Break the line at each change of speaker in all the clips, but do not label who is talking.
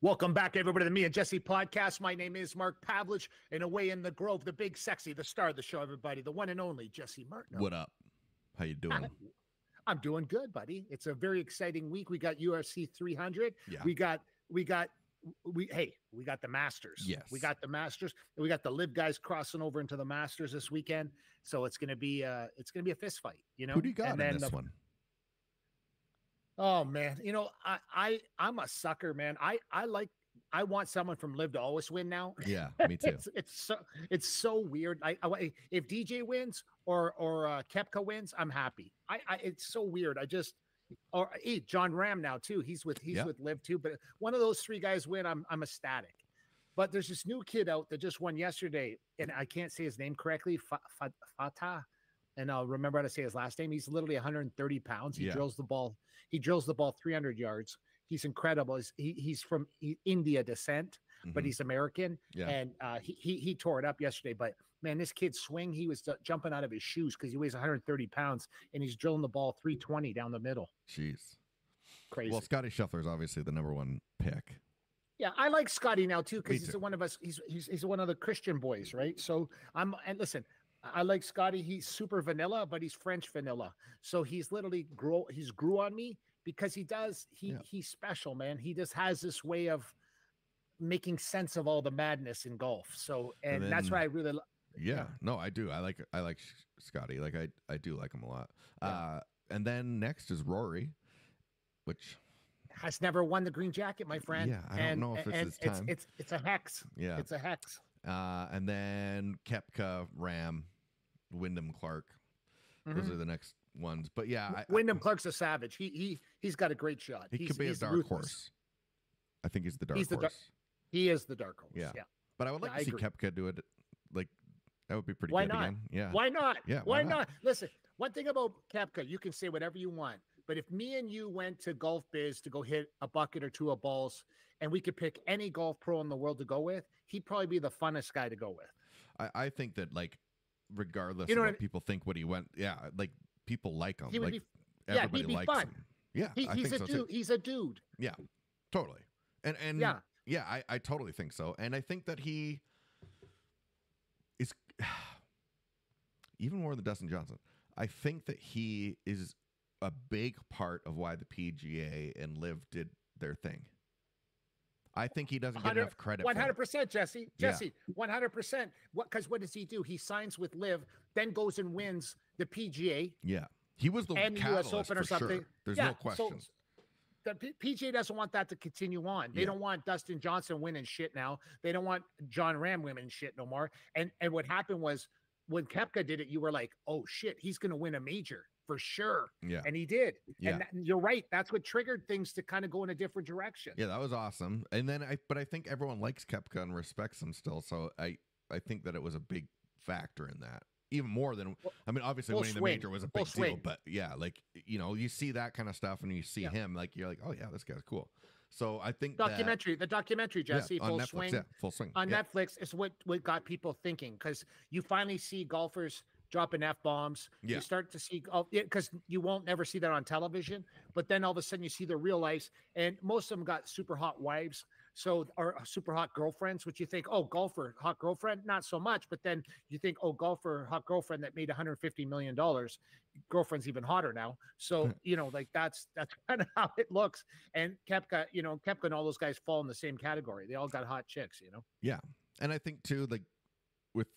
Welcome back, everybody, to the Me and Jesse podcast. My name is Mark Pavelich, and away in the Grove, the big, sexy, the star of the show, everybody, the one and only Jesse Martineau.
What up? How you doing?
I'm doing good, buddy. It's a very exciting week. We got UFC 300.
Yeah.
We got the Masters.
Yes.
We got the Masters. We got the Live guys crossing over into the Masters this weekend. So it's gonna be a fist fight. You know,
who do you got in this one?
Oh man, I'm a sucker, man. I want someone from Live to always win now.
Yeah, me too.
it's so weird. If DJ wins or Koepka wins, I'm happy. It's so weird. John Ram now too. He's with Live too. But one of those three guys win, I'm ecstatic. But there's this new kid out that just won yesterday, and I can't say his name correctly. Fatah. And I'll remember how to say his last name. He's literally 130 pounds. He drills the ball 300 yards. He's incredible. He's from India descent, but he's American. Yeah. And he tore it up yesterday. But man, this kid's swing, he was jumping out of his shoes because he weighs 130 pounds and he's drilling the ball 320 down the middle.
Jeez.
Crazy.
Well, Scotty Scheffler is obviously the number one pick.
Yeah, I like Scotty now too because he's one of us. He's one of the Christian boys, right? So listen. I like Scotty. He's super vanilla, but he's French vanilla. So he's literally grew on me because he's special, man. He just has this way of making sense of all the madness in golf. So, and then, that's why I really
no, I do. I like Scotty. Like I do like him a lot.
Yeah.
And then next is Rory, which
has never won the green jacket, my friend.
Yeah, I don't know if it's his time.
It's a hex.
Yeah.
It's a hex.
And then Koepka, Ram, Wyndham Clark. Those are the next ones. But yeah,
Wyndham Clark's a savage. He's got a great shot.
He could be a dark horse. I think he's the dark horse.
He is the dark horse. Yeah.
But I would like to see Koepka do it. Like that would be pretty
Why
good
not?
again. Yeah.
Why not?
Yeah.
Why not? Listen, one thing about Koepka, you can say whatever you want. But if me and you went to Golf Biz to go hit a bucket or two of balls, and we could pick any golf pro in the world to go with, he'd probably be the funnest guy to go with.
I think that, like, regardless of what people think, what he went, like people like him. Like everybody
he'd be
likes
fun.
him. Yeah,
he's a dude. Too. He's a dude.
Yeah, totally. And I totally think so. And I think that he is even more than Dustin Johnson. I think that he is a big part of why the PGA and Live did their thing. I think he doesn't get enough credit.
100%, Jesse. 100%. What does he do? He signs with Live, then goes and wins the PGA.
Yeah, he was the catalyst US Open or something. Sure. There's no question.
So the PGA doesn't want that to continue on. They don't want Dustin Johnson winning shit now. They don't want John Ram winning shit no more. And what happened was when Koepka did it, you were like, oh shit, he's going to win a major. For sure.
Yeah.
And he did.
Yeah.
And you're right. That's what triggered things to kind of go in a different direction.
Yeah, that was awesome. And then I think everyone likes Koepka and respects him still. So I think that it was a big factor in that. Even more than, obviously winning the major was a big deal, but yeah, like, you see that kind of stuff and you see him, like, you're like, oh yeah, this guy's cool. So I think
the documentary, Jesse,
Full Swing.
Full Swing. On Netflix is what got people thinking, because you finally see golfers dropping F-bombs. Yeah. You start to see, because you won't never see that on television, but then all of a sudden you see their real lives, and most of them got super hot wives, or super hot girlfriends, which you think, oh, golfer, hot girlfriend, not so much, but then you think, oh, golfer, hot girlfriend that made $150 million, girlfriend's even hotter now. So, like that's kind of how it looks. And Koepka and all those guys fall in the same category. They all got hot chicks,
Yeah. And I think too, like with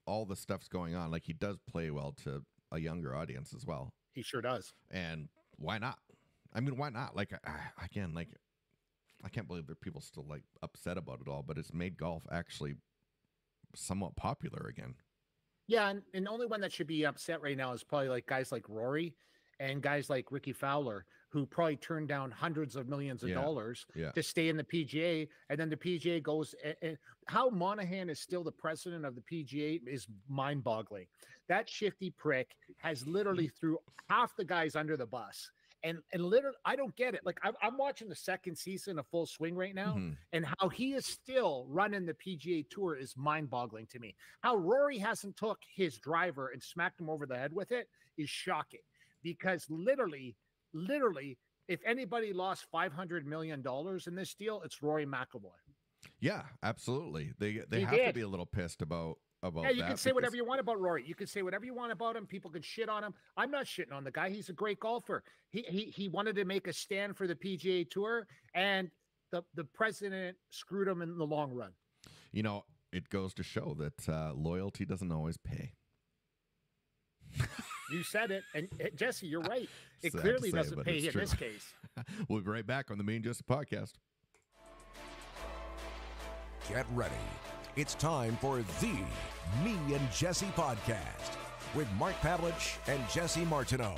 all the stuff's going on, like he does play well to a younger audience as well.
He sure does.
And why not? Why not? Like, again, like, I can't believe there are people still like upset about it all, but it's made golf actually somewhat popular again.
Yeah. And the only one that should be upset right now is probably like guys like Rory and guys like Ricky Fowler, who probably turned down hundreds of millions of dollars to stay in the PGA. And then the PGA goes, and how Monahan is still the president of the PGA is mind boggling. That shifty prick has literally threw half the guys under the bus. And literally, I don't get it. Like, I'm watching the second season of Full Swing right now, and how he is still running the PGA Tour is mind-boggling to me. How Rory hasn't took his driver and smacked him over the head with it is shocking, because literally, if anybody lost $500 million in this deal, it's Rory McIlroy.
Yeah, absolutely. They have to be a little pissed about
yeah, you can say whatever you want about Rory. You can say whatever you want about him. People can shit on him. I'm not shitting on the guy. He's a great golfer. He wanted to make a stand for the PGA Tour, and the president screwed him in the long run.
You know, it goes to show that loyalty doesn't always pay.
You said it, and Jesse, you're right. It clearly doesn't pay in this case.
We'll be right back on the Me and Jesse podcast.
Get ready. It's time for the Me and Jesse podcast with Mark Pavelich and Jesse Martineau.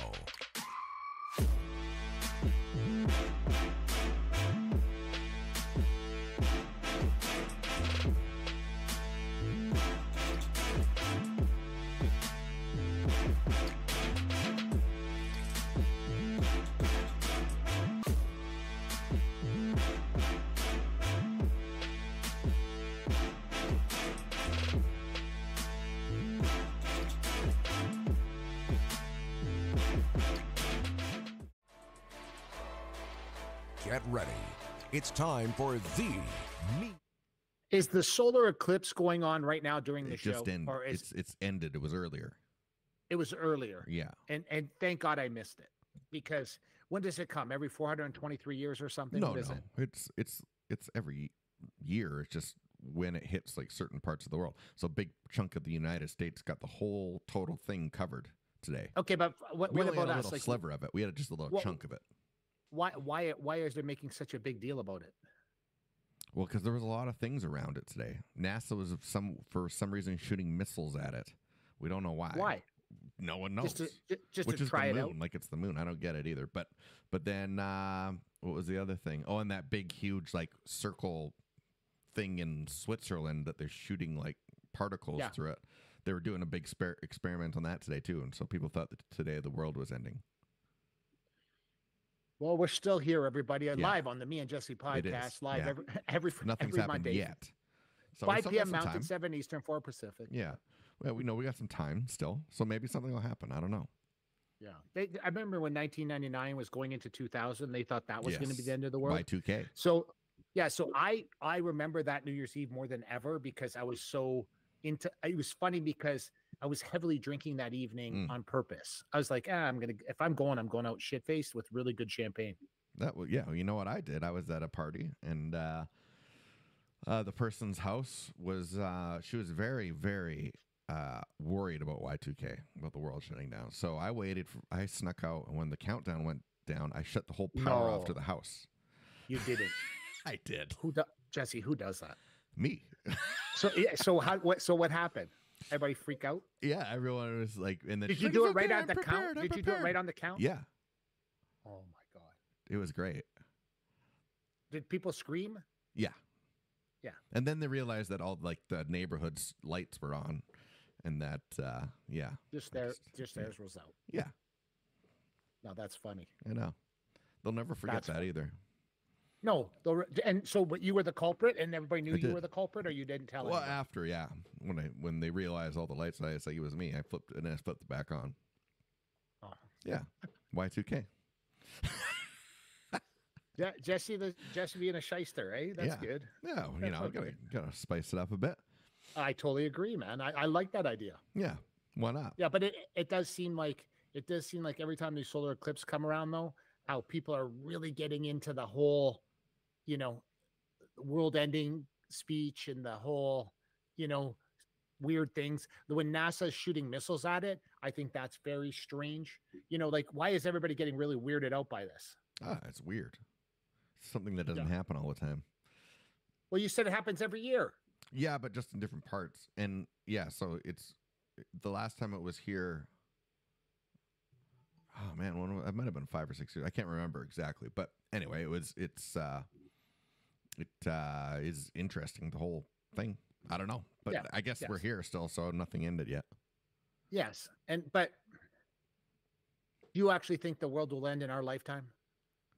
Get ready. It's time for the Me.
Is the solar eclipse going on right now during the show?
Just ended. Or it's ended. It was earlier.
It was earlier.
Yeah.
And thank God I missed it, because when does it come? Every 423 years or something?
No. It's every year. It's just when it hits like certain parts of the world. So a big chunk of the United States got the whole total thing covered today.
Okay, but what about us?
A little sliver of it. We had just a little chunk of it.
Why is there making such a big deal about it?
Well, because there was a lot of things around it today. NASA was for some reason shooting missiles at it. We don't know why.
Why?
No one knows.
Just to try it out.
Like it's the moon. I don't get it either. But then what was the other thing? Oh, and that big, huge like circle thing in Switzerland that they're shooting like particles through it. They were doing a big experiment on that today too, and so people thought that today the world was ending.
Well, we're still here, everybody, live on the Me and Jesse podcast, live every
Nothing's happened
Monday
yet.
So 5 p.m. Mountain, 7 Eastern, 4 Pacific.
Yeah. Well, we know we got some time still, so maybe something will happen. I don't know.
Yeah. I remember when 1999 was going into 2000, they thought that was going to be the end of the world.
By 2K.
So, so I remember that New Year's Eve more than ever, because I was so into it. Was funny because I was heavily drinking that evening on purpose. I was like, if I'm going out shit faced with really good champagne.
You know what I did? I was at a party, and the person's house was she was very, very worried about Y2K, about the world shutting down. So I snuck out, and when the countdown went down, I shut the whole power off to the house.
You didn't.
I did.
Jesse, who does that?
Me.
So what happened? Everybody freak out?
Yeah, everyone was like,
did you do it right on the count? Did you do it right on the count?
Yeah.
Oh my God.
It was great.
Did people scream?
Yeah.
Yeah.
And then they realized that all like the neighborhood's lights were on, and that
just theirs was out.
Yeah.
No, that's funny.
I know. They'll never forget that either.
No, and so, but you were the culprit, and everybody knew you were the culprit, or you didn't tell
Well,
anybody?
after, when they realized all the lights, I said it was me. I flipped it back on.
Oh.
Yeah, Y2K.
Yeah, Jesse being a shyster, eh? That's good.
Yeah, gotta spice it up a bit.
I totally agree, man. I like that idea.
Yeah, why not?
Yeah, but it does seem like every time these solar eclipses come around, though, how people are really getting into the whole, world-ending speech and the whole, weird things. When NASA's shooting missiles at it, I think that's very strange. Like, why is everybody getting really weirded out by this?
It's weird. It's something that doesn't happen all the time.
Well, you said it happens every year.
Yeah, but just in different parts. And so it's the last time it was here. Oh man, it might have been 5 or 6 years. I can't remember exactly, but anyway, it is interesting, the whole thing. I don't know, but I guess we're here still, so nothing ended yet.
Yes, but do you actually think the world will end in our lifetime?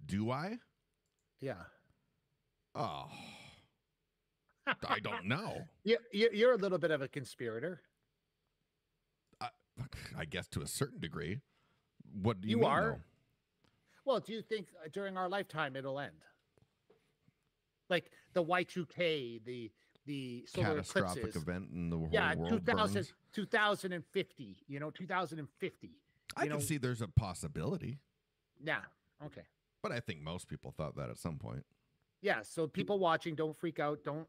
Do I?
Yeah.
Oh, I don't know.
You're a little bit of a conspirator.
I guess to a certain degree. What do you
mean,
are? Though?
Well, do you think during our lifetime it'll end? Like the Y2K, the solar
catastrophic
eclipses.
event in the whole world
2050, 2050.
I can see there's a possibility.
Yeah. Okay.
But I think most people thought that at some point.
Yeah. So people watching, don't freak out. Don't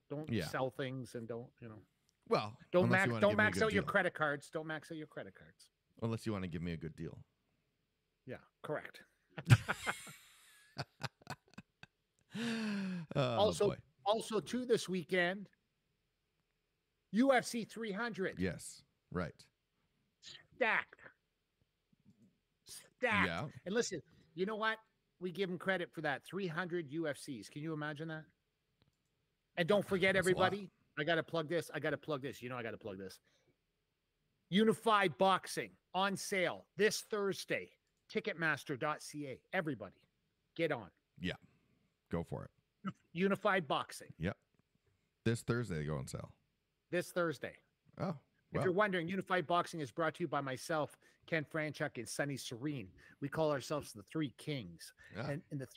sell things, and don't.
Well,
don't max out your credit cards. Don't max out your credit cards.
Unless you want to give me a good deal.
Yeah. Correct. Also too this weekend, UFC 300.
Yes. Right.
Stacked.
Yeah.
And listen, you know what? We give them credit for that. 300 UFCs. Can you imagine that? And don't forget, everybody, I got to plug this. I got to plug this. I got to plug this. Unified Boxing on sale this Thursday. Ticketmaster.ca. Everybody, get on.
Yeah. Go for it.
Unified Boxing.
Yep. This Thursday, they go on sale.
This Thursday.
Oh. Well.
If you're wondering, Unified Boxing is brought to you by myself, Ken Franchuk, and Sunny Serene. We call ourselves the Three Kings. Yeah. And the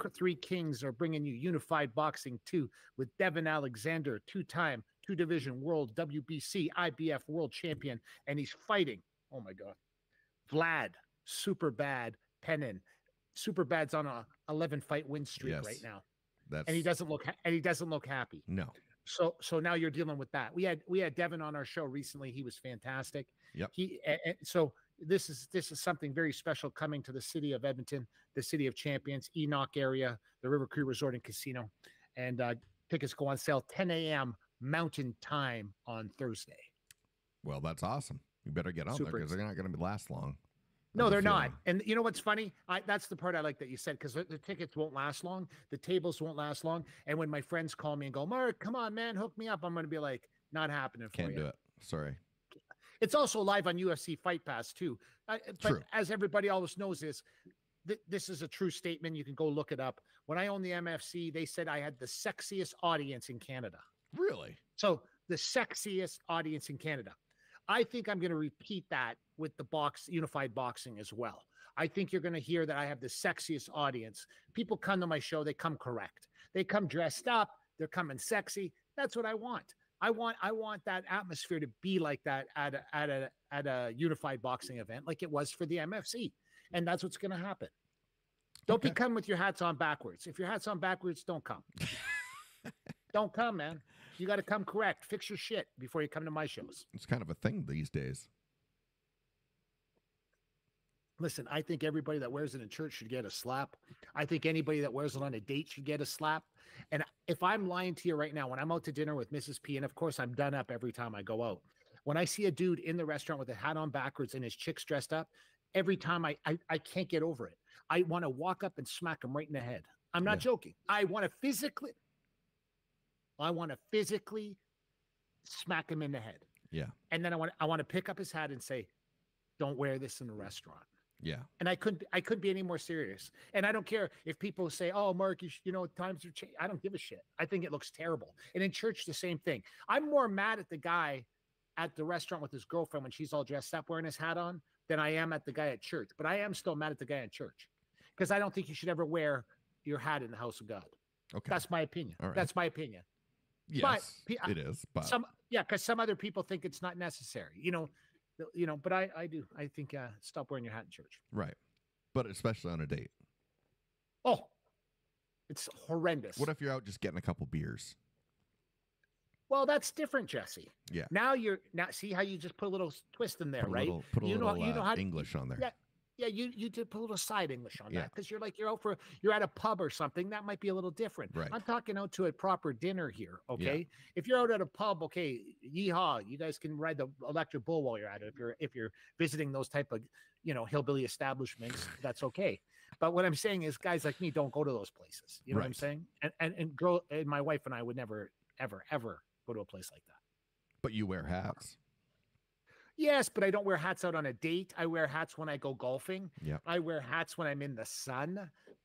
three Kings are bringing you Unified Boxing 2 with Devin Alexander, two-time, two-division world WBC, IBF world champion. And he's fighting, oh my God, Vlad, Superbad Pennin. Superbad's on a 11-fight win streak right now. And he doesn't look happy.
No.
So now you're dealing with that. We had Devin on our show recently. He was fantastic.
Yep.
So this is something very special coming to the city of Edmonton, the city of champions, Enoch area, the River Cree Resort and Casino, and tickets go on sale 10 a.m. Mountain Time on Thursday.
Well, that's awesome. You better get on there because they're not going to last long.
No, they're not. And you know what's funny? That's the part I like that you said, because the tickets won't last long. The tables won't last long. And when my friends call me and go, Mark, come on, man, hook me up, I'm going to be like, not happening for you.
Can't do it. Sorry.
It's also live on UFC Fight Pass, too.
True.
As everybody always knows this is a true statement. You can go look it up. When I owned the MFC, they said I had the sexiest audience in Canada.
Really?
So the sexiest audience in Canada. I think I'm going to repeat that with the Unified Boxing as well. I think you're going to hear that I have the sexiest audience. People come to my show, they come correct. They come dressed up, they're coming sexy. That's what I want. I want that atmosphere to be like that at a Unified Boxing event, like it was for the MFC. And that's what's going to happen. Don't be coming with your hats on backwards. If your hat's on backwards, don't come. Don't come, man. You got to come correct. Fix your shit before you come to my shows.
It's kind of a thing these days.
Listen, I think everybody that wears it in church should get a slap. I think anybody that wears it on a date should get a slap. And if I'm lying to you right now, when I'm out to dinner with Mrs. P, and of course I'm done up every time I go out, when I see a dude in the restaurant with a hat on backwards and his chick's dressed up, every time I can't get over it. I want to walk up and smack him right in the head. I'm not joking. I want to physically smack him in the head.
Yeah.
And then I want to pick up his hat and say, don't wear this in the restaurant.
Yeah.
And I couldn't be any more serious. And I don't care if people say, oh, Mark, times are changing. I don't give a shit. I think it looks terrible. And in church, the same thing. I'm more mad at the guy at the restaurant with his girlfriend when she's all dressed up wearing his hat on than I am at the guy at church. But I am still mad at the guy at church because I don't think you should ever wear your hat in the house of God. Okay. That's my opinion.
All right.
That's my opinion.
Yes, it is. But
because some other people think it's not necessary, but I do. I think stop wearing your hat in church.
Right. But especially on a date.
Oh, it's horrendous.
What if you're out just getting a couple beers?
Well, that's different, Jesse.
Yeah.
Now see how you just put a little twist in there, right?
Put a little English on there.
Yeah, you did put a little side English on that because you're at a pub or something. That might be a little different.
Right.
I'm talking out to a proper dinner here, okay?
Yeah.
If you're out at a pub, okay, yeehaw, you guys can ride the electric bull while you're at it. If you're visiting those type of, hillbilly establishments, that's okay. But what I'm saying is guys like me don't go to those places. You know what I'm saying? And my wife and I would never, ever, ever go to a place like that.
But you wear hats.
Yes, but I don't wear hats out on a date. I wear hats when I go golfing.
Yeah.
I wear hats when I'm in the sun.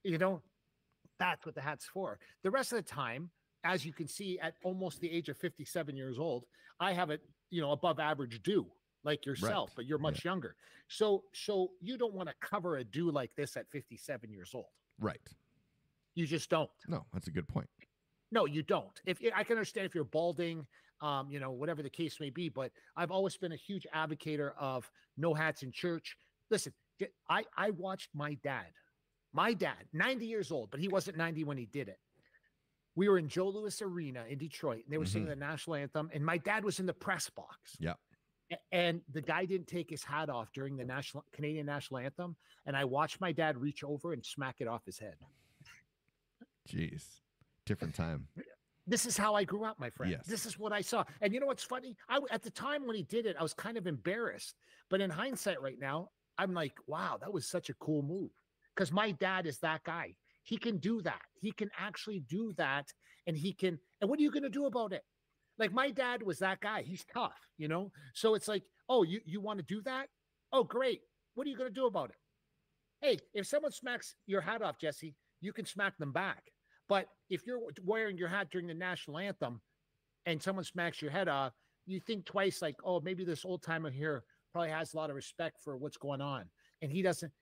That's what the hat's for. The rest of the time, as you can see, at almost the age of 57 years old, I have a above average do. like yourself, but you're much younger. So you don't want to cover a dude like this at 57 years old.
Right.
You just don't.
No, that's a good point.
No, you don't. If I can understand if you're balding, whatever the case may be, but I've always been a huge advocator of no hats in church. Listen, I watched my dad, 90 years old, but he wasn't 90 when he did it. We were in Joe Louis Arena in Detroit, and they were singing the national anthem, and my dad was in the press box.
Yeah.
And the guy didn't take his hat off during the Canadian national anthem, and I watched my dad reach over and smack it off his head.
Jeez. Different time.
This is how I grew up, my friend.
Yes.
This is what I saw. And you know what's funny? At the time when he did it, I was kind of embarrassed. But in hindsight right now, I'm like, wow, that was such a cool move. Because my dad is that guy. He can do that. He can actually do that. And what are you going to do about it? Like, my dad was that guy. He's tough, So it's like, oh, you want to do that? Oh, great. What are you going to do about it? Hey, if someone smacks your hat off, Jesse, you can smack them back. But if you're wearing your hat during the national anthem and someone smacks your head off, you think twice, like, oh, maybe this old timer here probably has a lot of respect for what's going on. And he doesn't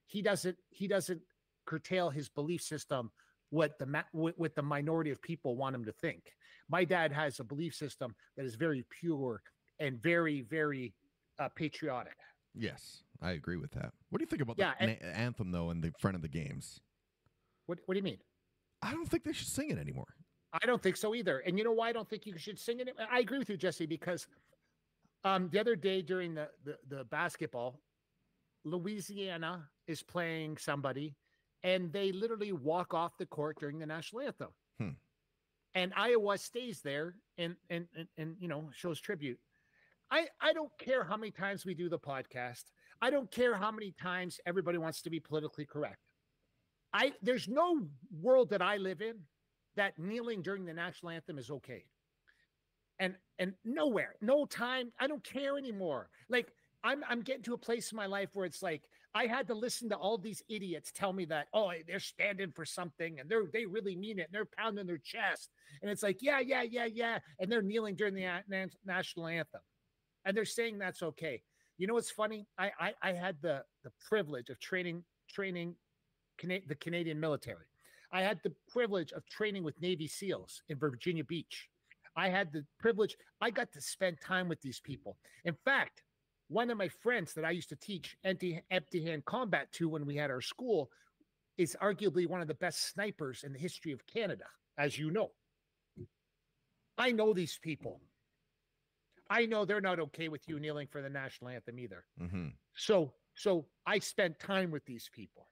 curtail his belief system with the minority of people want him to think. My dad has a belief system that is very pure and very, very patriotic.
Yes, I agree with that. What do you think about the anthem, though, in the front of the games?
What do you mean?
I don't think they should sing it anymore.
I don't think so either. And you know why I don't think you should sing it? I agree with you, Jesse, because the other day during the basketball, Louisiana is playing somebody, and they literally walk off the court during the national anthem. And Iowa stays there and shows tribute. I don't care how many times we do the podcast. I don't care how many times everybody wants to be politically correct. There's no world that I live in that kneeling during the national anthem is okay. And nowhere, no time. I don't care anymore. Like, I'm getting to a place in my life where it's like, I had to listen to all these idiots tell me that, oh, they're standing for something and they really mean it. And they're pounding their chest. And it's like, yeah. And they're kneeling during the national anthem. And they're saying that's okay. You know what's funny? I had the privilege of training the Canadian military. I had the privilege of training with Navy SEALs in Virginia Beach. I got to spend time with these people. In fact, one of my friends that I used to teach empty-hand combat to when we had our school is arguably one of the best snipers in the history of Canada, as you know. I know these people. I know they're not okay with you kneeling for the national anthem either. So I spent time with these people.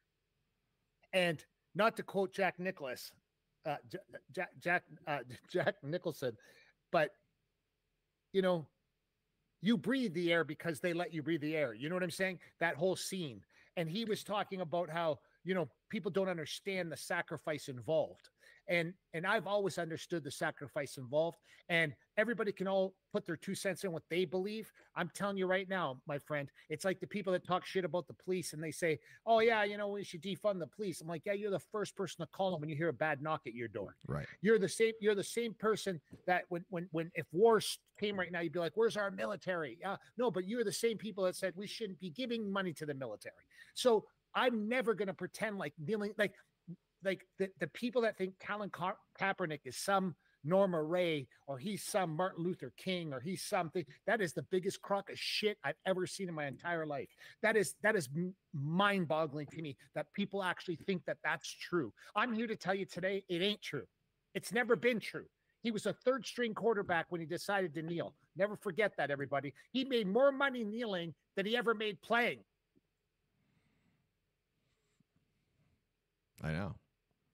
And not to quote Jack Nicholson, but, you breathe the air because they let you breathe the air. You know what I'm saying? That whole scene. And he was talking about how, people don't understand the sacrifice involved. And I've always understood the sacrifice involved. And everybody can all put their 2 cents in what they believe. I'm telling you right now, my friend, it's like the people that talk shit about the police and they say, oh, yeah, we should defund the police. I'm like, yeah, you're the first person to call them when you hear a bad knock at your door.
Right.
You're the same person that when if war came right now, you'd be like, where's our military? No, but you're the same people that said we shouldn't be giving money to the military. So I'm never going to pretend like kneeling, like the people that think Colin Kaepernick is some Norma Ray or he's some Martin Luther King or he's something. That is the biggest crock of shit I've ever seen in my entire life. That is mind-boggling to me that people actually think that that's true. I'm here to tell you today, it ain't true. It's never been true. He was a third-string quarterback when he decided to kneel. Never forget that, everybody. He made more money kneeling than he ever made playing.
I know.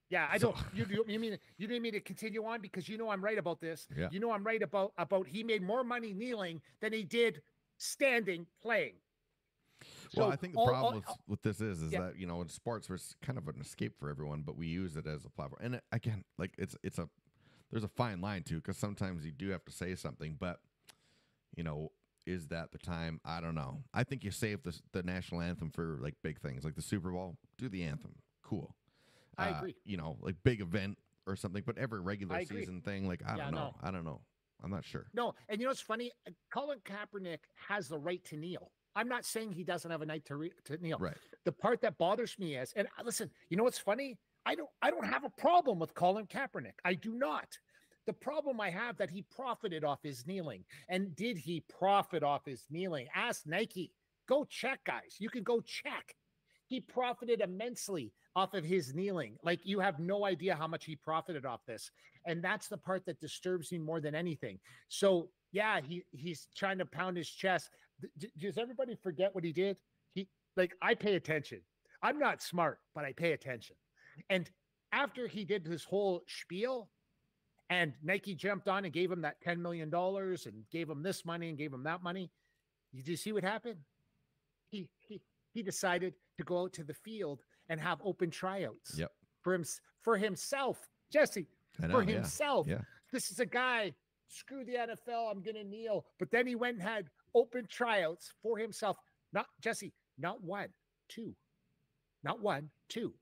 Yeah, I don't. You mean you need me to continue on because I'm right about this.
Yeah.
I'm right about he made more money kneeling than he did standing playing.
Well, I think the problem with this is that in sports it's kind of an escape for everyone, but we use it as a platform. And again, like there's a fine line too, because sometimes you do have to say something, but is that the time? I don't know. I think you save the national anthem for like big things like the Super Bowl. Do the anthem, cool.
I agree.
Like big event or something, but every regular season thing, like I don't know. I'm not sure.
No, and you know what's funny? Colin Kaepernick has the right to kneel. I'm not saying he doesn't have a right to kneel.
Right.
The part that bothers me is, and listen, you know what's funny? I don't have a problem with Colin Kaepernick. I do not. The problem I have that he profited off his kneeling. And did he profit off his kneeling? Ask Nike. Go check, guys. You can go check. He profited immensely off of his kneeling. Like, you have no idea how much he profited off this. And that's the part that disturbs me more than anything. So, yeah, he's trying to pound his chest. Does everybody forget what he did? I pay attention. I'm not smart, but I pay attention. And after he did this whole spiel, and Nike jumped on and gave him that $10 million and gave him this money and gave him that money, did you see what happened? He decided to go out to the field and have open tryouts.
Yep.
For himself, Jesse. For himself.
Yeah.
This is a guy. Screw the NFL. I'm gonna kneel. But then he went and had open tryouts for himself. Not Jesse. Not one, two. Not one, two.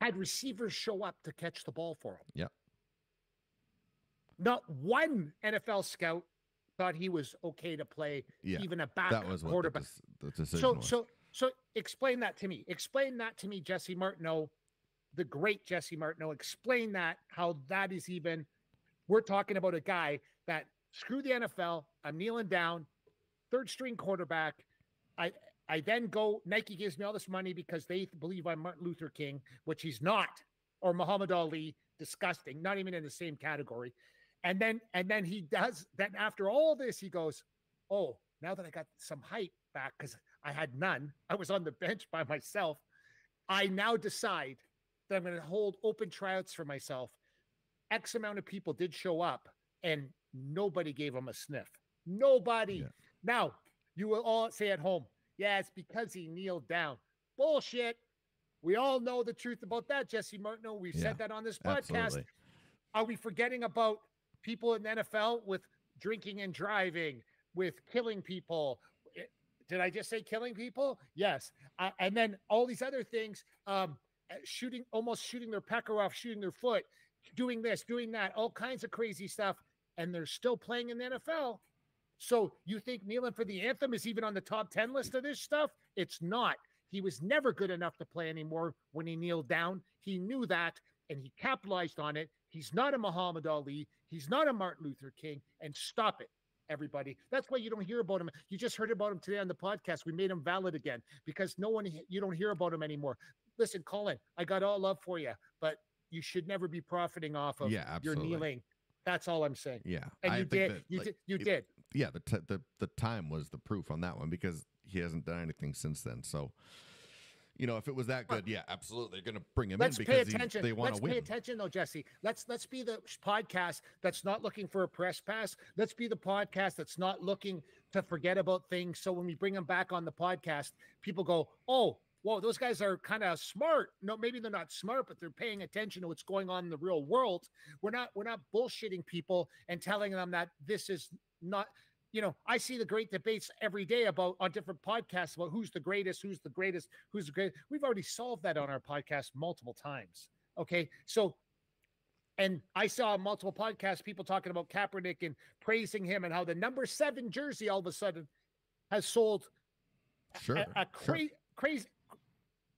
Had receivers show up to catch the ball for him.
Yep.
Not one NFL scout thought he was okay to play, even a backup quarterback.
The decision was.
So explain that to me. Explain that to me, Jesse Martineau, the great Jesse Martineau. Explain that, how that is even. We're talking about a guy that, screw the NFL, I'm kneeling down, third string quarterback. I then go, Nike gives me all this money because they believe I'm Martin Luther King, which he's not, or Muhammad Ali, disgusting, not even in the same category. And then he does, then after all this, he goes, oh, now that I got some hype back, because I had none, I was on the bench by myself, I now decide that I'm going to hold open tryouts for myself. X amount of people did show up, and nobody gave him a sniff. Nobody. Yeah. Now, you will all say at home, yeah, it's because he kneeled down. Bullshit. We all know the truth about that, Jesse Martineau. We've said that on this podcast.
Absolutely.
Are we forgetting about people in the NFL with drinking and driving, with killing people? Did I just say killing people? Yes. And then all these other things, almost shooting their pecker off, shooting their foot, doing this, doing that, all kinds of crazy stuff. And they're still playing in the NFL. So you think kneeling for the anthem is even on the top 10 list of this stuff? It's not. He was never good enough to play anymore when he kneeled down. He knew that, and he capitalized on it. He's not a Muhammad Ali. He's not a Martin Luther King. And stop it, everybody. That's why you don't hear about him. You just heard about him today on the podcast. We made him valid again because you don't hear about him anymore. Listen, Colin, I got all love for you, but you should never be profiting off of your kneeling. That's all I'm saying.
Yeah.
And you did.
Yeah. The time was the proof on that one because he hasn't done anything since then. So, if it was that good, yeah, absolutely. They're going to bring him in because they want to win.
Let's pay attention though, Jesse. Let's be the podcast that's not looking for a press pass. Let's be the podcast that's not looking to forget about things. So when we bring them back on the podcast, people go, oh, whoa, those guys are kind of smart. No, maybe they're not smart, but they're paying attention to what's going on in the real world. We're not bullshitting people and telling them that this is not, I see the great debates every day on different podcasts about who's the greatest. We've already solved that on our podcast multiple times. Okay. So, and I saw on multiple podcasts, people talking about Kaepernick and praising him and how the number 7 jersey all of a sudden has sold crazy.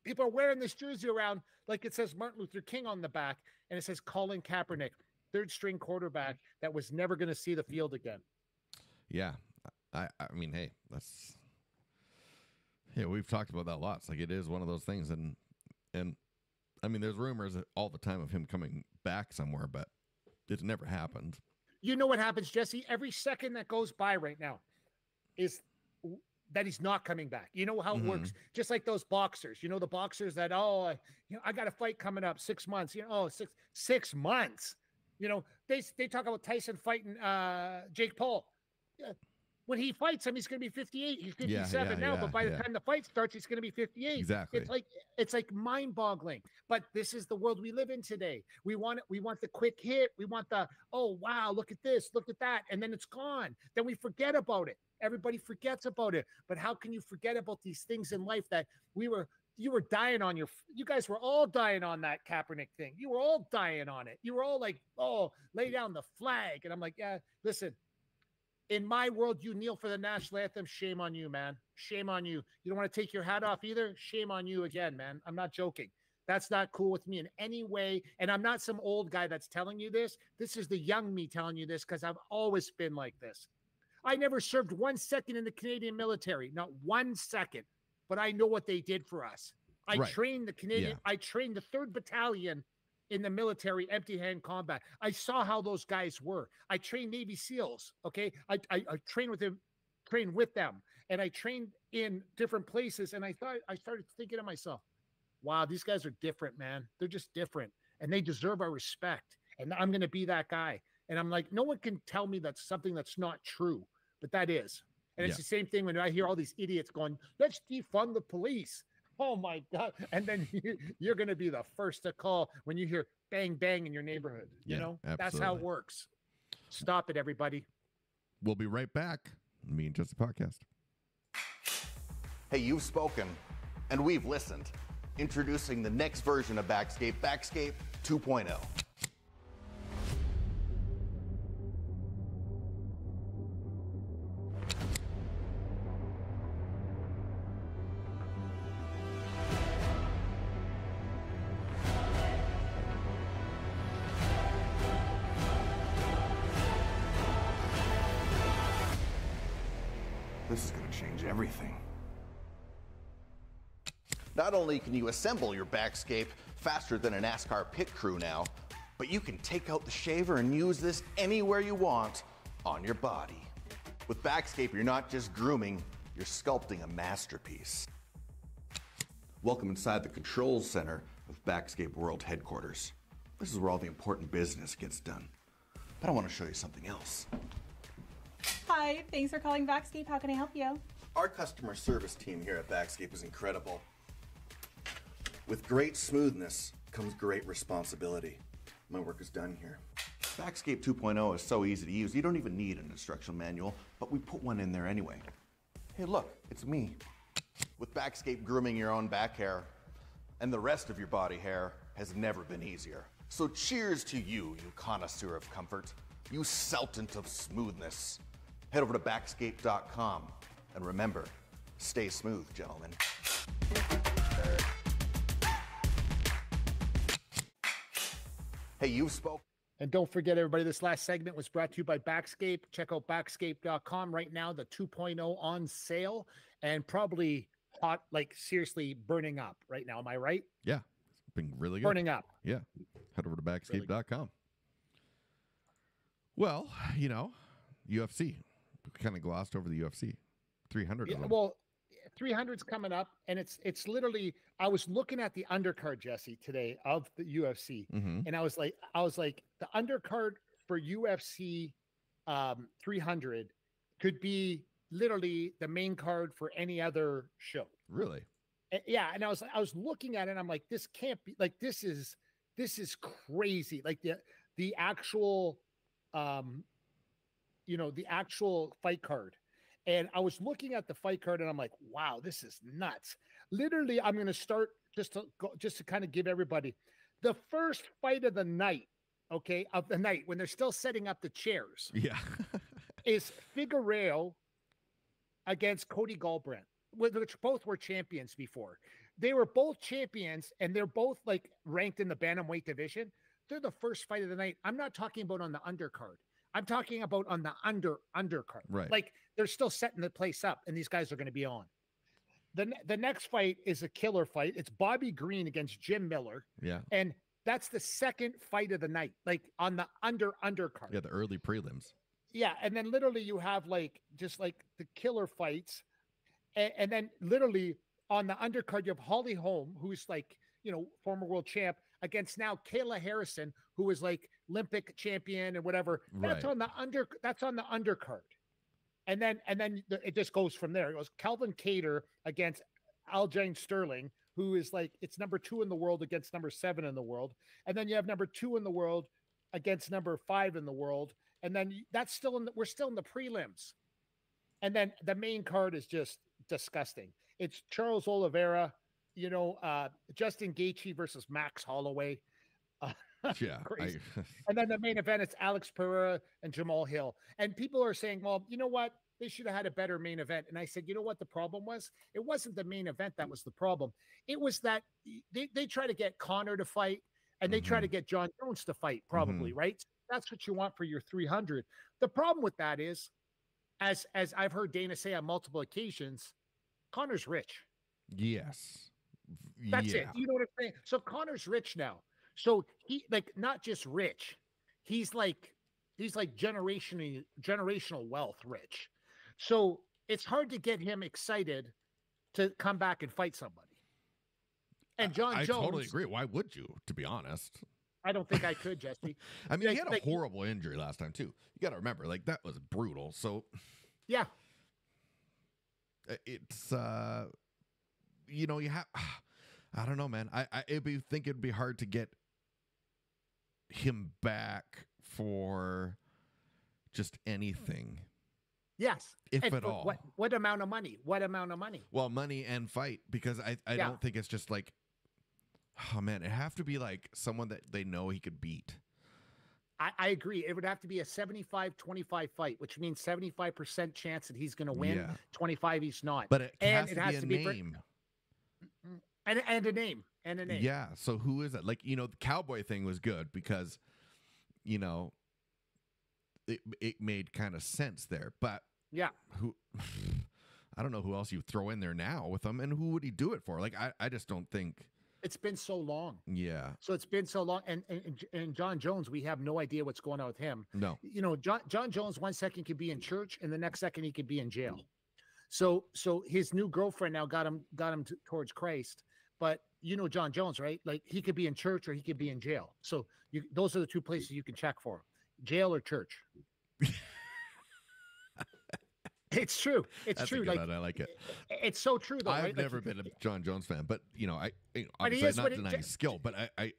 People are wearing this jersey around like it says Martin Luther King on the back, and it says Colin Kaepernick, third string quarterback that was never going to see the field again.
Yeah. I mean, hey, we've talked about that a lot. It's like it is one of those things. And I mean, there's rumors all the time of him coming back somewhere, but it's never happened.
You know what happens, Jesse? Every second that goes by right now is that he's not coming back. You know how it works. Just like those boxers, the boxers that, I got a fight coming up 6 months, 6 months, they talk about Tyson fighting Jake Paul. Yeah. When he fights him, he's going to be 58. He's 57 now, but by the time the fight starts, he's going to be 58.
Exactly.
It's like mind-boggling. But this is the world we live in today. We want the quick hit. We want the, oh wow, look at this, look at that, and then it's gone. Then we forget about it. Everybody forgets about it. But how can you forget about these things in life that we were you were dying on you guys were all dying on that Kaepernick thing. You were all dying on it. You were all like, oh, lay down the flag. And I'm like, yeah, listen, in my world, you kneel for the national anthem. Shame on you, man. Shame on you. You don't want to take your hat off either. Shame on you again, man. I'm not joking. That's not cool with me in any way. And I'm not some old guy that's telling you this. This is the young me telling you this because I've always been like this. I never served 1 second in the Canadian military, not 1 second. But I know what they did for us. I trained the Canadian. Yeah. I trained the 3rd Battalion in the military, empty-hand combat. I saw how those guys were. I trained Navy SEALs. Okay, I trained with them, and I trained in different places. And I started thinking to myself, wow, these guys are different, man. They're just different, and they deserve our respect. And I'm going to be that guy. And I'm like, no one can tell me that's something that's not true, but that is. And it's the same thing when I hear all these idiots going, let's defund the police. Oh, my God. And then you're going to be the first to call when you hear bang, bang in your neighborhood. You know, absolutely. That's how it works. Stop it, everybody.
We'll be right back. Me and Jesse Podcast.
Hey, you've spoken, and we've listened. Introducing the next version of Backscape, Backscape 2.0. This is going to change everything. Not only can you assemble your Backscape faster than a NASCAR pit crew now, but you can take out the shaver and use this anywhere you want on your body. With Backscape, you're not just grooming, you're sculpting a masterpiece. Welcome inside the control center of Backscape World Headquarters. This is where all the important business gets done. But I want to show you something else.
Hi, thanks for calling Backscape. How can I help you?
Our customer service team here at Backscape is incredible. With great smoothness comes great responsibility. My work is done here. Backscape 2.0 is so easy to use, you don't even need an instructional manual, but we put one in there anyway. Hey, look, it's me. With Backscape, grooming your own back hair and the rest of your body hair has never been easier. So cheers to you, you connoisseur of comfort, you sultan of smoothness. Head over to Backscape.com and remember, stay smooth, gentlemen. Hey, you've spoken.
And don't forget, everybody, this last segment was brought to you by Backscape. Check out Backscape.com right now, the 2.0 on sale and probably hot, like seriously burning up right now. Am I right?
Yeah, it's been really good.
Burning up.
Yeah. Head over to Backscape.com. Really well, you know, UFC. We kind of glossed over the UFC. 300 of them.
Well, 300's coming up, and it's literally, I was looking at the undercard, Jesse, today of the UFC, and I was like, the undercard for UFC 300 could be literally the main card for any other show.
Really?
Yeah, and I was looking at it, and I'm like, this can't be, like, this is crazy. Like the actual, the actual fight card. And I was looking at the fight card and I'm like, wow, this is nuts. Literally, I'm going to start just to kind of give everybody the first fight of the night, when they're still setting up the chairs.
Yeah.
is Figueiredo against Cody Garbrandt, which both were champions before. They were both champions and they're both like ranked in the bantamweight division. They're the first fight of the night. I'm not talking about on the undercard. I'm talking about on the undercard.
Right.
Like they're still setting the place up and these guys are going to be on. The next fight is a killer fight. It's Bobby Green against Jim Miller.
Yeah.
And that's the second fight of the night, like on the undercard.
Yeah, the early prelims.
Yeah. And then literally you have like just like the killer fights. And then literally on the undercard, you have Holly Holm, who's like, former world champ, against now Kayla Harrison, who is like Olympic champion and whatever. That's on the undercard. And then it just goes from there. It goes Calvin Kattar against Aljamain Sterling, who is like, it's number 2 in the world against number 7 in the world. And then you have number 2 in the world against number 5 in the world. And then we're still in the prelims. And then the main card is just disgusting. It's Charles Oliveira, Justin Gaethje versus Max Holloway.
Yeah.
Crazy. And then the main event, it's Alex Pereira and Jamal Hill. And people are saying, well, you know what? They should have had a better main event. And I said, you know what the problem was? It wasn't the main event that was the problem. It was that they try to get Connor to fight, and they try to get John Jones to fight, probably, right? That's what you want for your 300. The problem with that is, as I've heard Dana say on multiple occasions, Connor's rich.
Yes.
That's it. You know what I'm saying? So Connor's rich now. So he not just rich, he's like generational wealth rich. So it's hard to get him excited to come back and fight somebody. And John Jones, I
totally agree. Why would you, to be honest?
I don't think I could, Jesse.
I mean, he had a horrible injury last time too. You got to remember, that was brutal. So
yeah,
it's you have. I don't know, man. I think it'd be hard to get him back for just anything.
Yes.
If at all.
What amount of money? What amount of money?
Well, money and fight, because I don't think it's just oh man, it'd have to be someone that they know he could beat.
I agree. It would have to be a 75-25 fight, which means 75% chance that he's going to win, 25 he's not.
But it has to be a name.
And a name. And a name.
Yeah. So who is it? The cowboy thing was good because, it made kind of sense there. But
yeah,
who? I don't know who else you throw in there now with him, and who would he do it for? I just don't think.
It's been so long.
Yeah.
So it's been so long, and John Jones, we have no idea what's going on with him.
No.
John Jones, one second could be in church, and the next second he could be in jail. So his new girlfriend now got him towards Christ. But John Jones, right? He could be in church or he could be in jail. So those are the two places you can check for him: jail or church. It's true. It's
That's
true.
I like it.
It's so true, though.
I've never been a John Jones fan, but obviously not denying skill, but I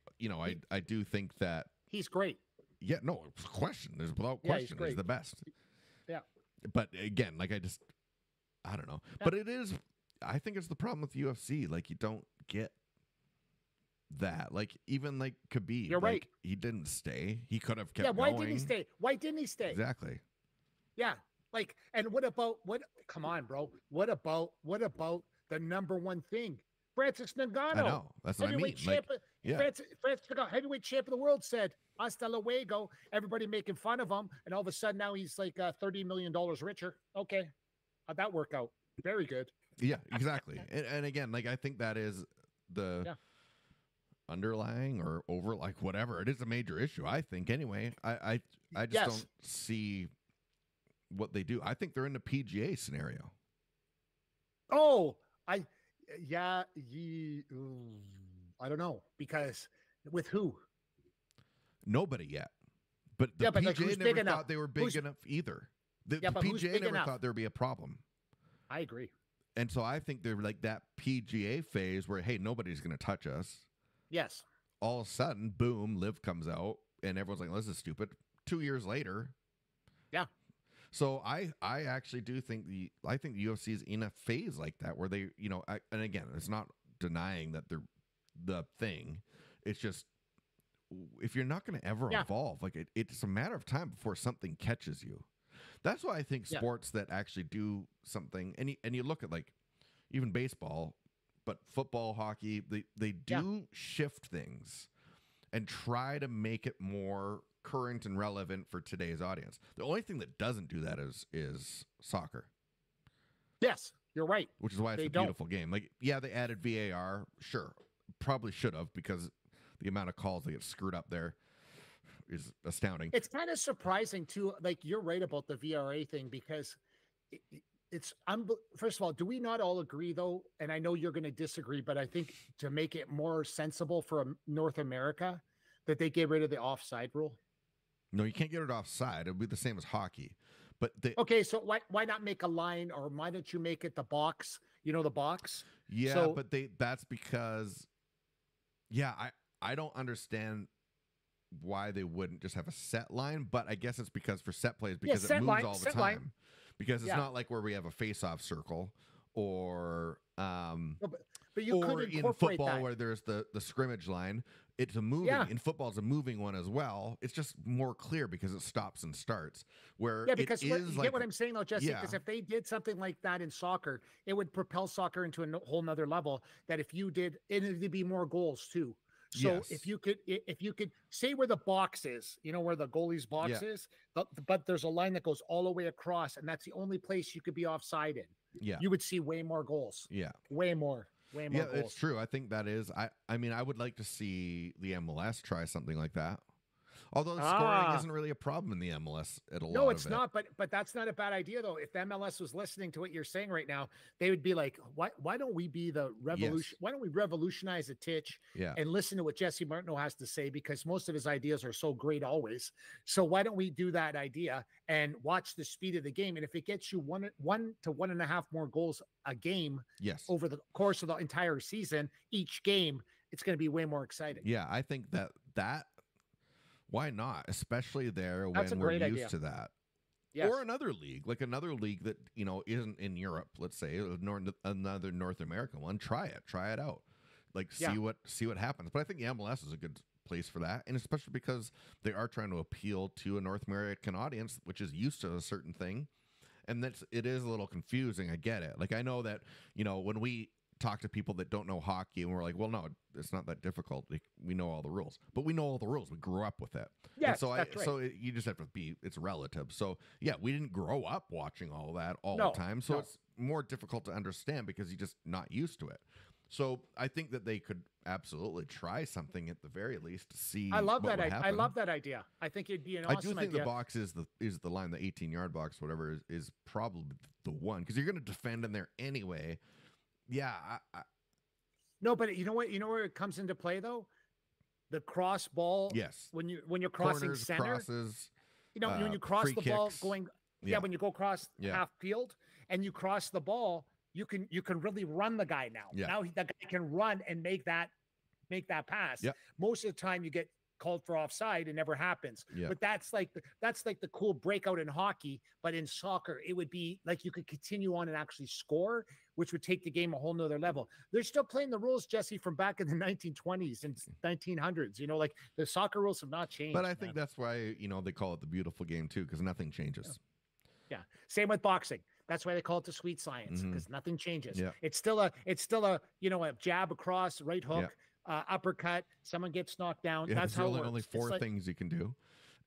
do think that
he's great.
Yeah, no question. There's without question, he's the best.
Yeah.
But again, I don't know. Yeah. But it is. I think it's the problem with UFC. You don't get that. Even Khabib.
You're right.
He didn't stay. He could have kept going.
Why didn't he stay? Why didn't he stay?
Exactly.
Yeah. And what about come on, bro. What about the number one thing? Francis Ngannou.
I know. That's what I mean.
Francis Ngannou, heavyweight champ of the world, said, hasta luego. Everybody making fun of him. And all of a sudden now he's $30 million richer. Okay. How'd that work out? Very good.
Yeah, exactly. and again, I think that is the underlying or over whatever. It is a major issue, I think, anyway. I just don't see what they do. I think they're in the PGA scenario.
Oh, I don't know, because with who?
Nobody yet. But the PGA never thought they were big enough either. The PGA never thought there'd be a problem.
I agree.
And so I think they're that PGA phase where, hey, nobody's going to touch us.
Yes.
All of a sudden, boom, Liv comes out, and everyone's like, this is stupid. 2 years later.
Yeah.
So I actually do think the UFC is in a phase like that where they, and again, it's not denying that they're the thing. It's just, if you're not going to ever evolve, it's a matter of time before something catches you. That's why I think sports that actually do something, and you look at even baseball, but football, hockey, they do shift things and try to make it more current and relevant for today's audience. The only thing that doesn't do that is soccer.
Yes, you're right.
Which is why it's a beautiful game. They added VAR, sure, probably should have, because the amount of calls that get screwed up there is astounding.
It's kind of surprising too. You're right about the VRA thing, because it's first of all, do we not all agree though? And I know you're going to disagree, but I think to make it more sensible for North America, that they get rid of the offside rule.
No, you can't get it offside. It'll be the same as hockey. But
okay, so why not make a line, or why don't you make it the box? The box.
Yeah, but that's because. Yeah, I don't understand why they wouldn't just have a set line, but I guess it's because for set plays, because it moves all the time. Because it's not like where we have a face-off circle or
but you
or
could
in football
that.
where there's the scrimmage line. It's a moving in football, it's a moving one as well. It's just more clear because it stops and starts. Where
because
it is
you get what I'm saying though, Jesse. Because if they did something like that in soccer, it would propel soccer into a whole nother level. That if you did, it'd be more goals too. So if you could say where the box is, where the goalie's box is, but there's a line that goes all the way across, and that's the only place you could be offside in.
Yeah,
you would see way more goals.
Yeah,
way more.
Yeah,
goals.
It's true. I think that is. I mean, I would like to see the MLS try something like that. Although scoring isn't really a problem in the MLS at a lot.
No, it's not. But that's not a bad idea though. If the MLS was listening to what you're saying right now, they would be like, why don't we be the revolution? Why don't we revolutionize the titch and listen to what Jesse Martineau has to say? Because most of his ideas are so great always. So why don't we do that idea and watch the speed of the game? And if it gets you 1 to 1.5 more goals a game, over the course of the entire season, each game, it's going to be way more exciting.
Yeah, I think that. Why not? Especially there when we're used to that. Yes. Or another league that, isn't in Europe, let's say, another North American one. Try it out. Like see what happens. But I think the MLS is a good place for that. And especially because they are trying to appeal to a North American audience, which is used to a certain thing. And it is a little confusing. I get it. Like I know that, when we talk to people that don't know hockey and we're like, well, no, it's not that difficult. We know all the rules, but we know all the rules. We grew up with it.
Yeah.
So you just have to it's relative. So yeah, we didn't grow up watching all that the time. So it's more difficult to understand because you're just not used to it. So I think that they could absolutely try something at the very least to see.
I love that. I love that idea. I think it'd be an awesome idea.
I do think the box is the line, the 18-yard box, whatever is probably the one because you're going to defend in there anyway. Yeah.
No, but you know what? You know where it comes into play though? The cross ball.
Yes.
When you're crossing
corners,
center,
crosses.
When you cross the ball
kicks.
going, when you go across half field and you cross the ball, you can really run the guy now.
Yeah.
Now the guy can run and make that pass.
Yeah.
Most of the time you get called for offside. It never happens.
Yeah.
But that's like the cool breakout in hockey. But in soccer, it would be like you could continue on and actually score, which would take the game a whole nother level. They're still playing the rules, Jesse, from back in the 1920s and 1900s. Like the soccer rules have not changed.
But I think that's why, they call it the beautiful game too, because nothing changes.
Yeah. Same with boxing. That's why they call it the sweet science, because nothing changes.
Yeah.
It's still a a jab across, right hook, uppercut, someone gets knocked down. That's how it works.
Only four things you can do.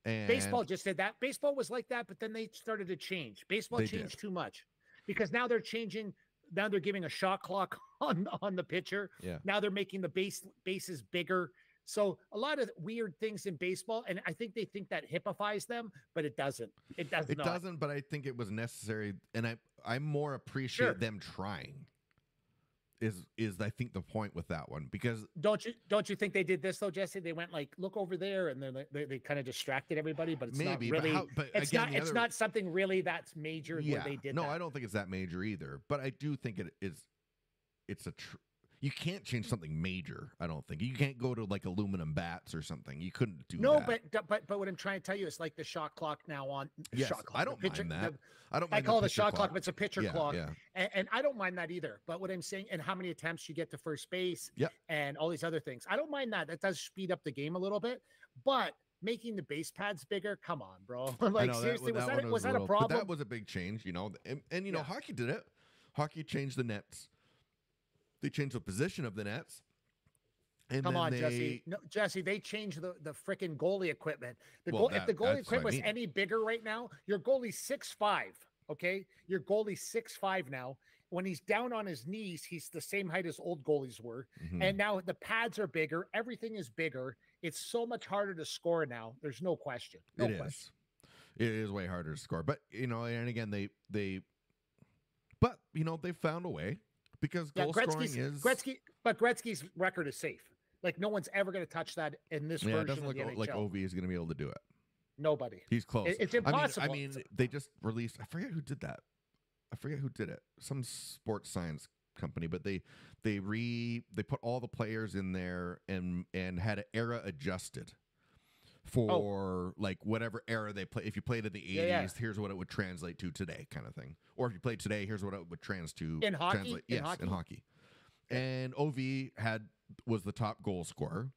And
baseball just did that. Baseball was like that, but then they started to change. Baseball changed too much because now they're changing. Now they're giving a shot clock on the pitcher.
Yeah.
Now they're making the bases bigger. So a lot of weird things in baseball, and I think they think that hippifies them, but it doesn't. It does not.
It doesn't, but I think it was necessary, and I more appreciate them trying. Is I think the point with that one, because
don't you think they did this though, Jesse? They went like, look over there, and they kind of distracted everybody, but it's
maybe,
not really.
but
it's not something really that's major.
Yeah,
where they did.
No,
that.
I don't think it's that major either. But I do think it is. It's you can't change something major. I don't think you can't go to like aluminum bats or something. You couldn't do that.
No, but what I'm trying to tell you is like the shot clock now on.
Yes,
shot clock,
I don't mind that. I don't.
I call it a shot clock, but it's a pitcher clock.
Yeah.
And I don't mind that either. But what I'm saying, and how many attempts you get to first base, and all these other things, I don't mind that. That does speed up the game a little bit. But making the base pads bigger, come on, bro. Like seriously, was that a problem?
But that was a big change, and hockey did it. Hockey changed the nets. They changed the position of the nets. And
come on, Jesse. No, Jesse, they changed the freaking goalie equipment. If the goalie equipment was any bigger right now, your goalie's 6'5", okay? Your goalie's 6'5" now. When he's down on his knees, he's the same height as old goalies were. Mm-hmm. And now the pads are bigger. Everything is bigger. It's so much harder to score now. There's no question.
It is way harder to score. But, and again, they found a way. Because goal scoring is
Gretzky's record is safe. Like no one's ever going to touch that in this version.
It doesn't look like Ovi is going to be able to do it.
Nobody.
He's close.
It's impossible.
I mean, they just released. I forget who did that. I forget who did it. Some sports science company, but they put all the players in there and had it era adjusted. for like whatever era they play. If you played in the 80s, here's what it would translate to today, kind of thing. Or if you played today, here's what it would translate.
In hockey?
In hockey. And OV was the top goal scorer.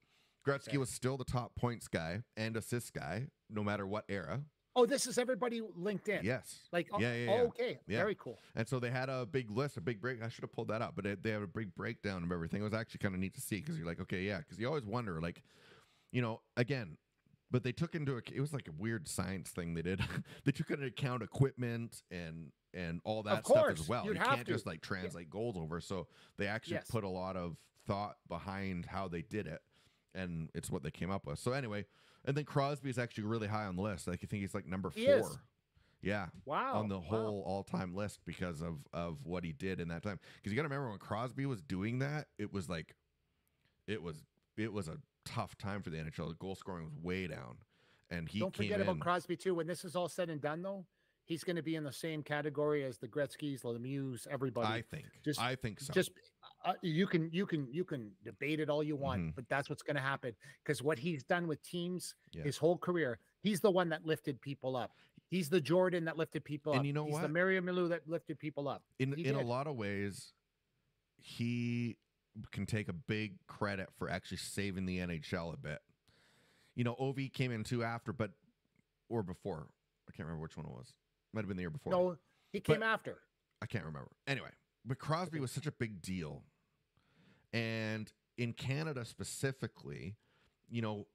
Gretzky was still the top points guy and assist guy, no matter what era.
Oh, this is everybody linked in.
Yes.
Like, okay. Yeah. Very cool.
And so they had a big list, a big break. I should have pulled that up, but they had a big breakdown of everything. It was actually kind of neat to see because you're like, okay, yeah, because you always wonder, like, again, but they took into account, it was like a weird science thing they did. They took into account equipment and all that stuff as well. You can't just like translate goals over. So they actually put a lot of thought behind how they did it, and it's what they came up with. So anyway, and then Crosby is actually really high on the list. Like, I think he's like number 4. Yeah.
Wow.
On the whole all-time list because of what he did in that time. Because you got to remember when Crosby was doing that, it was like, it was a tough time for the NHL. The goal scoring was way down, and
don't forget about Crosby too. When this is all said and done, though, he's going to be in the same category as the Gretzky's, Lemieux, everybody.
I think so.
Just you can debate it all you want, but that's what's going to happen because what he's done with teams his whole career, he's the one that lifted people up. He's the Jordan that lifted people up.
And you know
he's
what?
the Mario Milou that lifted people up.
In a lot of ways, he can take a big credit for actually saving the NHL a bit. OV came in too after, or before. I can't remember which one it was. Might have been the year before.
No, he came after.
I can't remember. Anyway, but Crosby was such a big deal. And in Canada specifically,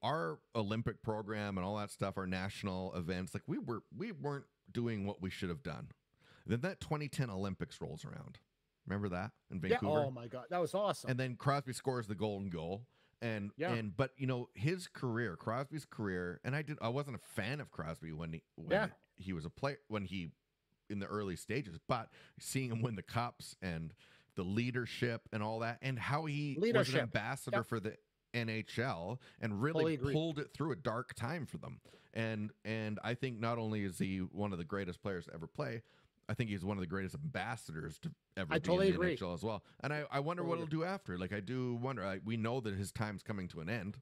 our Olympic program and all that stuff, our national events, like we weren't doing what we should have done. Then that 2010 Olympics rolls around. Remember that in Vancouver?
Yeah. Oh my God, that was awesome.
And then Crosby scores the golden goal. But his career, Crosby's career, and I wasn't a fan of Crosby when he was a player, when he in the early stages, but seeing him win the cups and the leadership and all that, and how he was an ambassador for the NHL and really pulled it through a dark time for them. And I think not only is he one of the greatest players to ever play, I think he's one of the greatest ambassadors to ever be in the NHL as well. And I wonder what he'll do after. Like, I do wonder. We know that his time's coming to an end,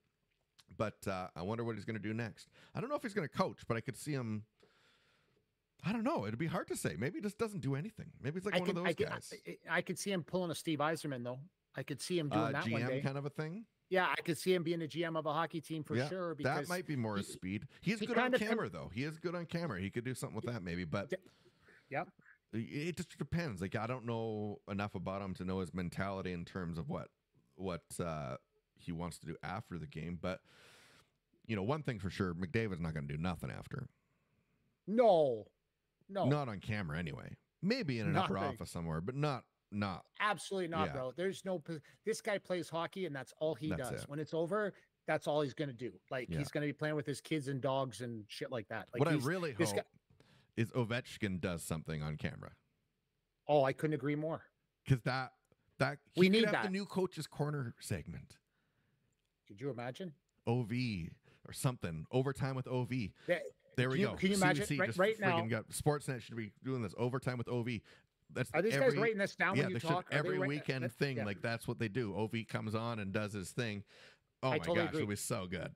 but I wonder what he's going to do next. I don't know if he's going to coach, but I could see him. I don't know. It'd be hard to say. Maybe he just doesn't do anything. Maybe he's like one of those guys.
I could see him pulling a Steve Yzerman, though. I could see him doing that
GM
one day.
kind of a thing.
Yeah, I could see him being a GM of a hockey team for sure. Because
that might be more his speed. He's good on camera, though. He is good on camera. He could do something with that, maybe. But it just depends. Like, I don't know enough about him to know his mentality in terms of what he wants to do after the game. But one thing for sure, McDavid's not going to do nothing after.
No,
not on camera anyway. Maybe in an upper office somewhere, but not.
Absolutely not, bro. There's no. This guy plays hockey, and that's all he does. When it's over, that's all he's going to do. Like, he's going to be playing with his kids and dogs and shit like that. Like,
what I really hope is Ovechkin does something on camera.
Oh, I couldn't agree more.
Because that we need the new coach's corner segment.
Could you imagine?
OV or something. Overtime with OV. There we go.
Can you imagine right now?
Sportsnet should be doing this. Overtime with OV.
Are these guys writing this down when you talk?
Every weekend thing, like that's what they do. OV comes on and does his thing. Oh my gosh, it'll be so good.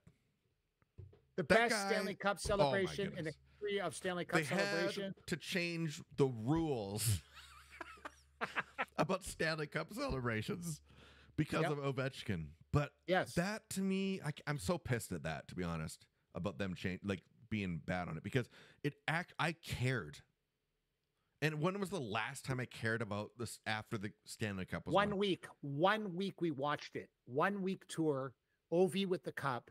The best Stanley Cup celebration in the history of Stanley Cup celebration.
Had to change the rules about Stanley Cup celebrations because of Ovechkin. But that to me, I'm so pissed at that, to be honest, about them being bad on it, because I cared. And when was the last time I cared about this after the Stanley Cup was won?
1 week we watched it. 1 week tour, OV with the cup.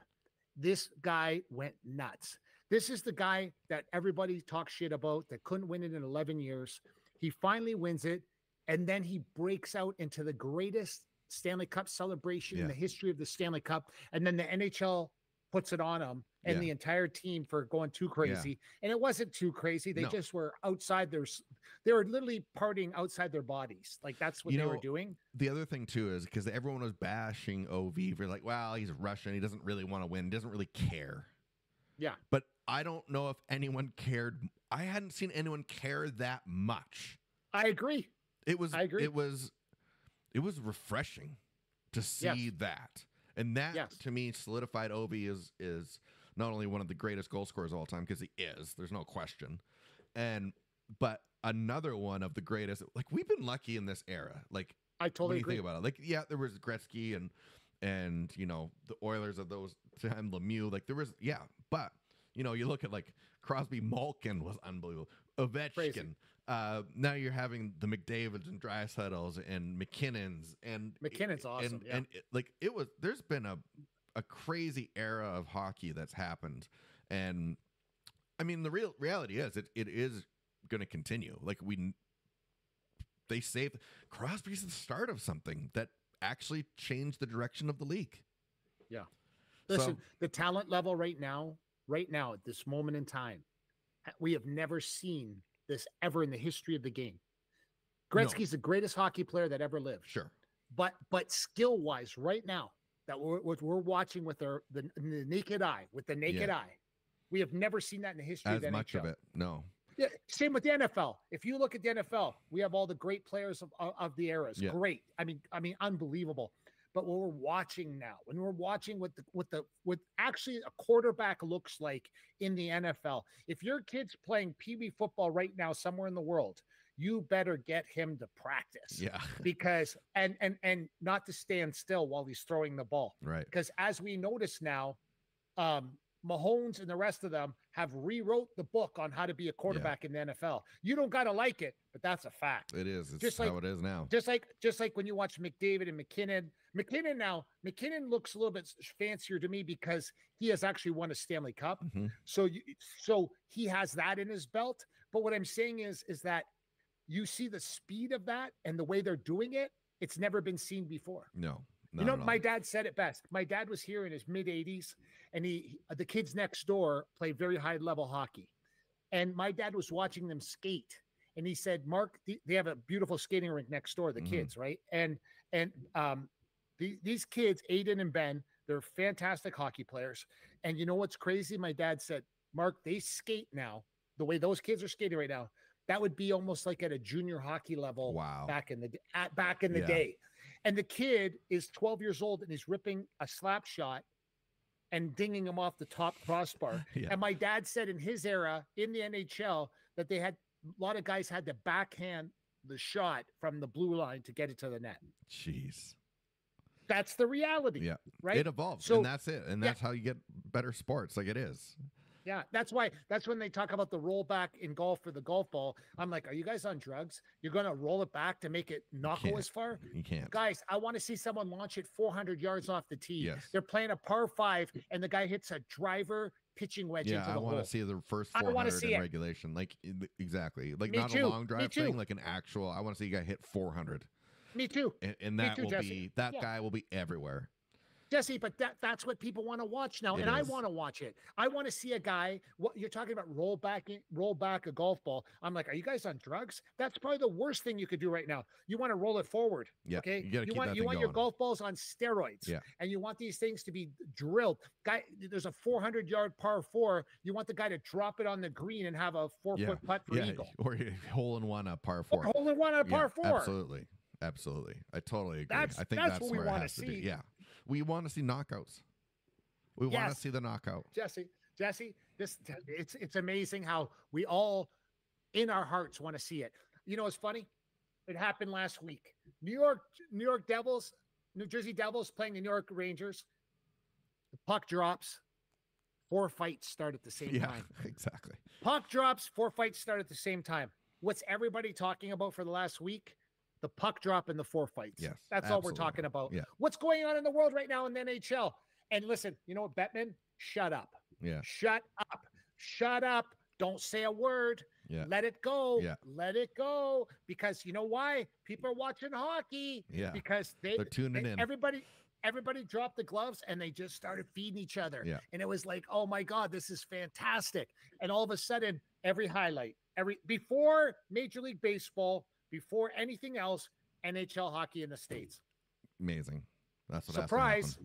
This guy went nuts. This is the guy that everybody talks shit about that couldn't win it in 11 years. He finally wins it, and then he breaks out into the greatest Stanley Cup celebration in the history of the Stanley Cup. And then the NHL puts it on him and the entire team for going too crazy. And it wasn't too crazy. They just were outside they were literally partying outside their bodies. Like, that's what they were doing.
The other thing too is because everyone was bashing OV for like, wow, he's Russian. He doesn't really want to win. He doesn't really care. Yeah. But I don't know if anyone cared. I hadn't seen anyone care that much.
I agree.
I agree. It was refreshing to see that. And that to me solidified Ovi is not only one of the greatest goal scorers of all time, because he is, there's no question, but another one of the greatest. Like, we've been lucky in this era. Like,
I totally
agree.
Think
about it. Like, yeah, there was Gretzky and you know, the Oilers of those time, Lemieux. Like, there was, but you know, you look at like Crosby, Malkin was unbelievable. Ovechkin. Now you're having the McDavids and Draisaitl's and McKinnon's, and
McKinnon's awesome.
And there's been a crazy era of hockey that's happened, and I mean, the reality is it is going to continue. Like, they saved Crosby's the start of something that actually changed the direction of the league.
Yeah. Listen, the talent level right now, at this moment in time, we have never seen this ever in the history of the game. Gretzky's the greatest hockey player that ever lived.
Sure.
But skill wise, right now, that we're watching with the naked eye, we have never seen that in the history of the NHL. As much of it,
no.
Yeah, same with the NFL. If you look at the NFL, we have all the great players of the eras. Yeah. Great. I mean, unbelievable. But what we're watching now, when we're watching what actually a quarterback looks like in the NFL, if your kid's playing Pee Wee football right now somewhere in the world, you better get him to practice.
Yeah.
Because and not to stand still while he's throwing the ball.
Right.
Because as we notice now, Mahomes and the rest of them have rewrote the book on how to be a quarterback in the NFL. You don't got to like it, but that's a fact.
It is. It's just how it is now.
Just like when you watch McDavid and McKinnon. McKinnon looks a little bit fancier to me because he has actually won a Stanley Cup.
Mm-hmm.
So he has that in his belt. But what I'm saying is that you see the speed of that and the way they're doing it. It's never been seen before.
No.
You know, my dad said it best. My dad was here in his mid 80s, and the kids next door played very high level hockey. And my dad was watching them skate. And he said, Mark, they have a beautiful skating rink next door, the kids, right? And these kids, Aiden and Ben, they're fantastic hockey players. And you know what's crazy? My dad said, Mark, they skate now the way those kids are skating right now. That would be almost like at a junior hockey level.
Wow.
Back in the day. And the kid is 12 years old and he's ripping a slap shot and dinging him off the top crossbar.
Yeah.
And my dad said in his era in the NHL that they had a lot of guys had to backhand the shot from the blue line to get it to the net.
Jeez.
That's the reality.
Yeah.
Right.
It evolves. So, and that's it. And that's how you get better sports. Like, it is.
Yeah. That's when they talk about the rollback in golf for the golf ball. I'm like, are you guys on drugs? You're going to roll it back to make it not go as far?
You can't.
Guys, I want to see someone launch it 400 yards off the tee.
Yes.
They're playing a par 5 and the guy hits a driver pitching wedge into the hole.
I want to see the first 400 in regulation. Like, exactly. Like, not a long drive thing, like an actual. I want to see a guy hit 400.
Me too.
And that will be, guy will be everywhere.
Jesse, but that's what people want to watch now. I want to watch it. I want to see a guy, what you're talking about, roll back a golf ball. I'm like, are you guys on drugs? That's probably the worst thing you could do right now. You want to roll it forward.
Yeah.
Okay.
You want
your golf balls on steroids.
Yeah.
And you want these things to be drilled. Guy, there's a 400-yard par 4. You want the guy to drop it on the green and have a 4-foot putt for eagle.
Or hole in one a par 4.
Or hole in one on a par 4.
Absolutely. I totally agree.
I think that's
what
we
want to see. Yeah. We want to see knockouts. We want to see the knockout.
Jesse, it's amazing how we all in our hearts want to see it. You know, it's funny. It happened last week. New Jersey Devils playing the New York Rangers. The puck drops. 4 fights start at the same time.
Exactly.
Puck drops. 4 fights start at the same time. What's everybody talking about for the last week? The puck drop and the 4 fights.
Yes,
that's all we're talking about.
Yeah.
What's going on in the world right now in the NHL? And listen, you know what, Bettman? Shut up.
Yeah.
Shut up. Shut up. Don't say a word.
Yeah.
Let it go.
Yeah.
Let it go. Because you know why? People are watching hockey.
Yeah.
Because
they're tuning in.
Everybody dropped the gloves and they just started feeding each other.
Yeah.
And it was like, oh my God, this is fantastic. And all of a sudden, every highlight, before Major League Baseball, before anything else, NHL hockey in the States.
Amazing. That's what
surprise.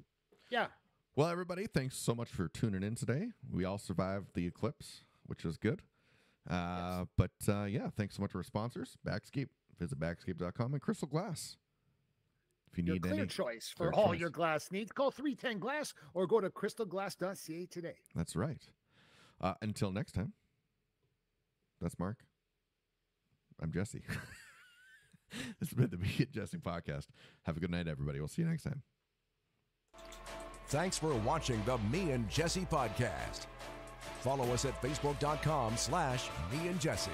Yeah.
Well, everybody, thanks so much for tuning in today. We all survived the eclipse, which was good. Yes. But thanks so much to our sponsors, Backscape. Visit backscape.com and Crystal Glass. If you need
clear
any
choice for all your glass needs, call 310 Glass or go to crystalglass.ca today.
That's right. Until next time, that's Mark. I'm Jesse. This has been the Me and Jesse podcast. Have a good night, everybody. We'll see you next time.
Thanks for watching the Me and Jesse podcast. Follow us at facebook.com/Me and Jesse.